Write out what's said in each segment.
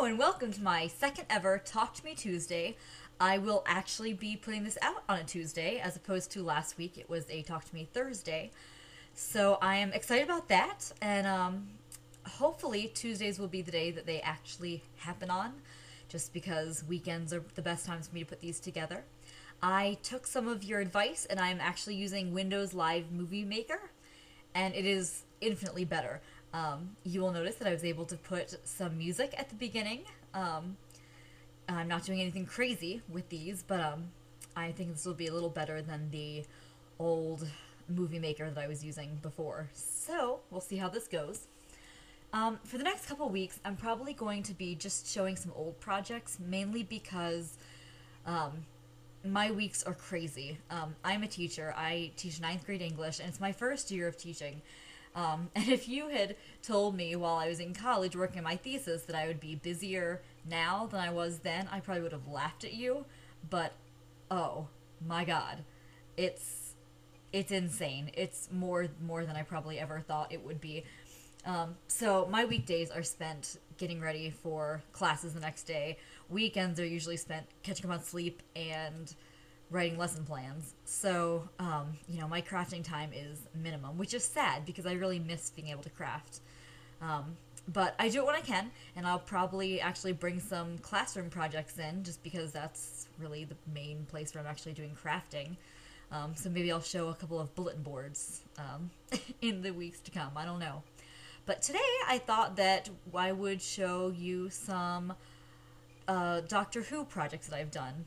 and welcome to my second ever Talk to Me Tuesday. I will actually be putting this out on a Tuesday as opposed to last week. It was a Talk to Me Thursday. So I am excited about that, and hopefully Tuesdays will be the day that they actually happen on, just because weekends are the best times for me to put these together. I took some of your advice and I'm actually using Windows Live Movie Maker, and it is infinitely better. You will notice that I was able to put some music at the beginning. I'm not doing anything crazy with these, but I think this will be a little better than the old movie maker that I was using before. So we'll see how this goes. For the next couple weeks, I'm probably going to be just showing some old projects, mainly because my weeks are crazy. I'm a teacher. I teach ninth grade English, and it's my first year of teaching. And if you had told me while I was in college working on my thesis that I would be busier now than I was then, I probably would have laughed at you. But, oh my god, it's insane. It's more than I probably ever thought it would be. So my weekdays are spent getting ready for classes the next day. Weekends are usually spent catching up on sleep and writing lesson plans. So, my crafting time is minimum, which is sad because I really miss being able to craft. But I do it when I can, and I'll probably actually bring some classroom projects in just because that's really the main place where I'm actually doing crafting. So maybe I'll show a couple of bulletin boards in the weeks to come. I don't know. But today I thought that I would show you some Doctor Who projects that I've done.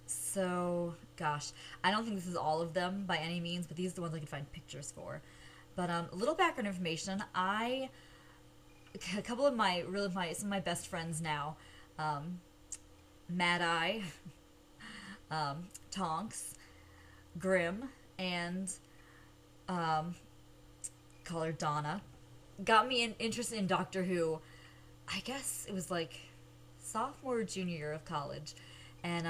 So, gosh, I don't think this is all of them by any means, but these are the ones I could find pictures for. But a little background information: a couple of some of my best friends now, Mad Eye, Tonks, Grim, and call her Donna, got me interested in Doctor Who. I guess it was like sophomore or junior year of college, and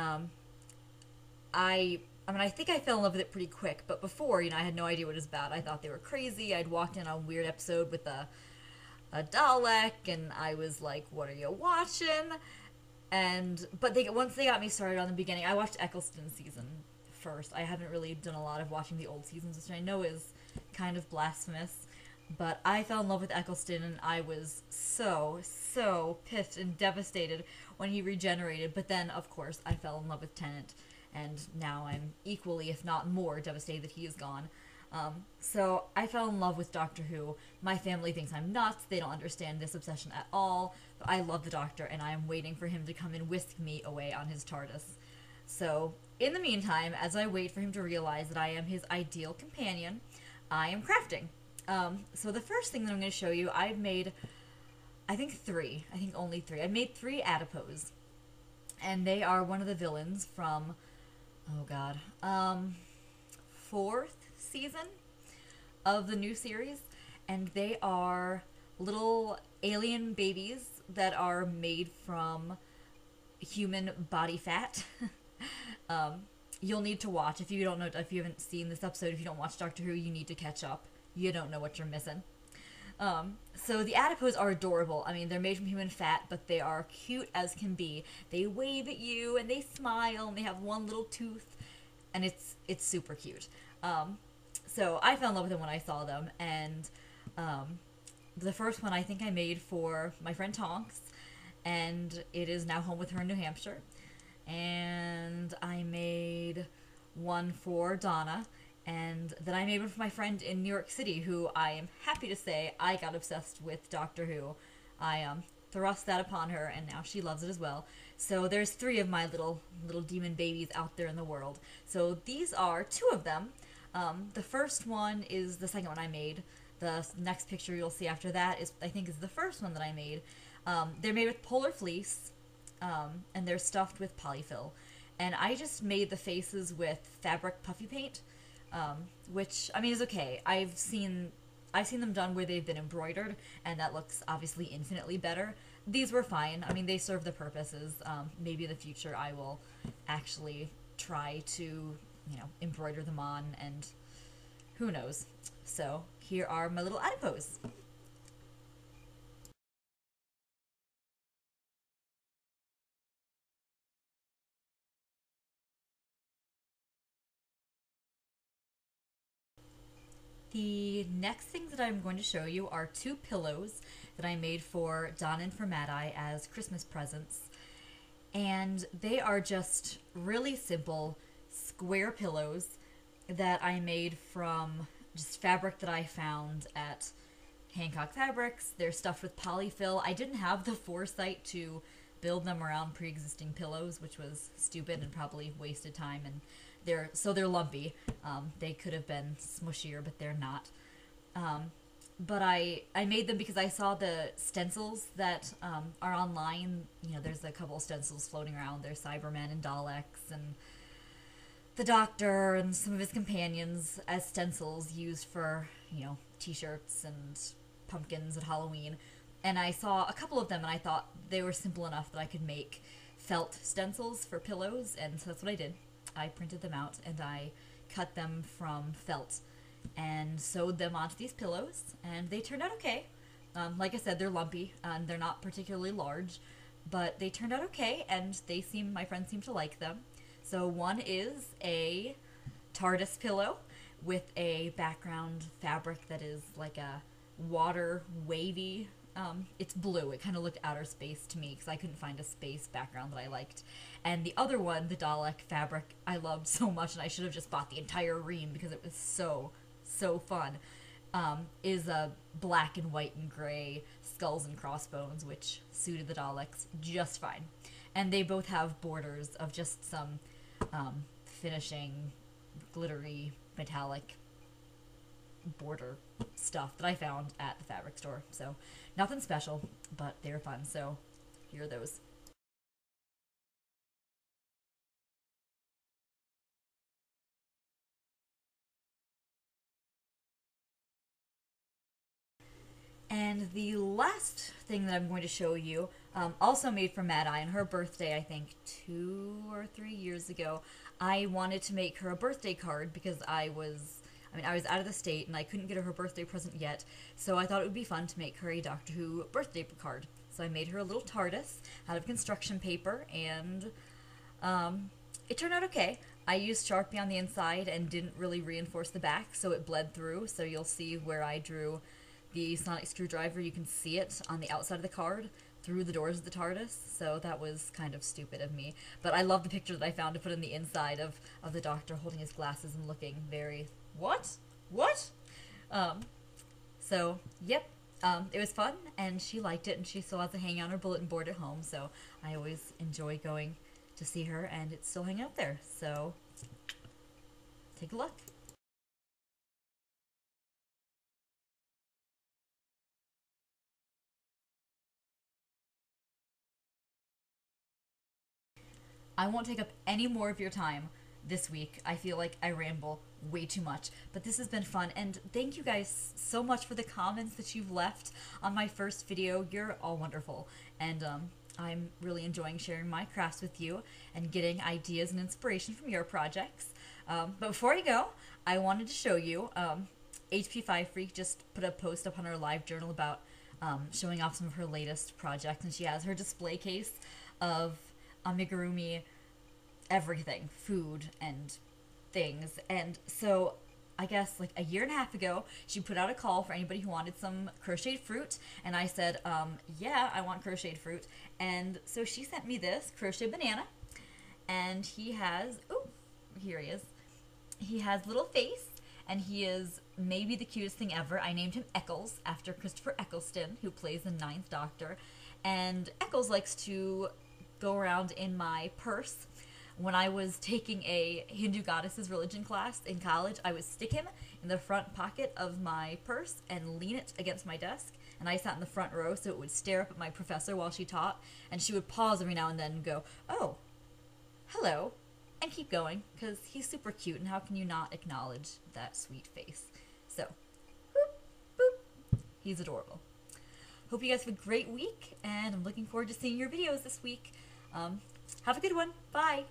I think I fell in love with it pretty quick, but before, I had no idea what it was about. I thought they were crazy. I'd walked in on a weird episode with a Dalek, and I was like, what are you watching? But once they got me started on the beginning, I watched Eccleston's season first. I haven't really done a lot of watching the old seasons, which I know is kind of blasphemous, but I fell in love with Eccleston, and I was so pissed and devastated when he regenerated. But then, of course, I fell in love with Tennant, and now I'm equally, if not more, devastated that he is gone. So I fell in love with Doctor Who. My family thinks I'm nuts. They don't understand this obsession at all. But I love the Doctor, and I am waiting for him to come and whisk me away on his TARDIS. So, in the meantime, as I wait for him to realize that I am his ideal companion, I am crafting. So the first thing that I'm going to show you, I've made, I think only three. I made three adipose, and they are one of the villains from, oh god, fourth season of the new series, and they are little alien babies that are made from human body fat. You'll need to watch if you haven't seen this episode. If you don't watch Doctor Who, you need to catch up. You don't know what you're missing. So the adipose are adorable. I mean, they're made from human fat, but they are cute as can be. They wave at you and they smile and they have one little tooth, and it's super cute. So I fell in love with them when I saw them, and the first one I think I made for my friend Tonks, and it is now home with her in New Hampshire. And I made one for Donna, and then I made one for my friend in New York City, who I am happy to say I got obsessed with Doctor Who. I thrust that upon her, and now she loves it as well. So there's three of my little demon babies out there in the world. So these are two of them. The first one is the second one I made. The next picture you'll see after that is the first one that I made. They're made with polar fleece, and they're stuffed with polyfill. And I just made the faces with fabric puffy paint, which, I mean, is okay. I've seen them done where they've been embroidered, and that looks obviously infinitely better. These were fine. I mean, they serve the purposes. Maybe in the future I will actually try to, embroider them on, and who knows. So here are my little adipose. The next things that I'm going to show you are two pillows that I made for Donna and for Mad Eye as Christmas presents. And they are just really simple square pillows that I made from just fabric that I found at Hancock Fabrics. They're stuffed with polyfill. I didn't have the foresight to build them around pre-existing pillows, which was stupid and probably wasted time, and they're lumpy. They could have been smushier, but they're not. But I made them because I saw the stencils that are online. You know, there's a couple of stencils floating around. There's Cybermen and Daleks and the Doctor and some of his companions as stencils used for, you know, t-shirts and pumpkins at Halloween. And I saw a couple of them and I thought they were simple enough that I could make felt stencils for pillows, and so that's what I did. I printed them out and I cut them from felt and sewed them onto these pillows, and they turned out okay. Like I said, they're lumpy and they're not particularly large, but they turned out okay, and my friends seem to like them. So one is a TARDIS pillow with a background fabric that is like a water wavy. It's blue. It kind of looked outer space to me because I couldn't find a space background that I liked. And the other one, the Dalek fabric, I loved so much, and I should have just bought the entire ream because it was so fun, is a black and white and gray skulls and crossbones, which suited the Daleks just fine. And they both have borders of just some finishing, glittery, metallic border stuff that I found at the fabric store. So nothing special, but they're fun. So here are those. And the last thing that I'm going to show you, also made for Mad Eye on her birthday, I think 2 or 3 years ago. I wanted to make her a birthday card because I was out of the state and I couldn't get her birthday present yet, so I thought it would be fun to make her a Doctor Who birthday card. So I made her a little TARDIS out of construction paper, and it turned out okay. I used Sharpie on the inside and didn't really reinforce the back, so it bled through, so you'll see where I drew the sonic screwdriver. You can see it on the outside of the card through the doors of the TARDIS, so that was kind of stupid of me. But I love the picture that I found to put in the inside of the Doctor holding his glasses and looking very, what? So, yep, it was fun, and she liked it, and she still has it hanging on her bulletin board at home, so I always enjoy going to see her, and it's still hanging out there, so take a look. I won't take up any more of your time this week. I feel like I ramble way too much, but this has been fun, and thank you guys so much for the comments that you've left on my first video. You're all wonderful, and I'm really enjoying sharing my crafts with you and getting ideas and inspiration from your projects. But before I go, I wanted to show you, HP5 Freak just put a post up on her live journal about showing off some of her latest projects, and she has her display case of amigurumi everything, food and things. And so I guess like a year and a half ago, she put out a call for anybody who wanted some crocheted fruit, and I said, yeah, I want crocheted fruit. And so she sent me this crochet banana, and he has, oh, here he is. He has little face, and he is maybe the cutest thing ever. I named him Eccles after Christopher Eccleston, who plays the 9th Doctor. And Eccles likes to go around in my purse. When I was taking a Hindu goddesses religion class in college, I would stick him in the front pocket of my purse and lean it against my desk. And I sat in the front row, so it would stare up at my professor while she taught, and she would pause every now and then and go, oh, hello, and keep going, because he's super cute, and how can you not acknowledge that sweet face? So, boop, boop, he's adorable. Hope you guys have a great week, and I'm looking forward to seeing your videos this week. Have a good one. Bye.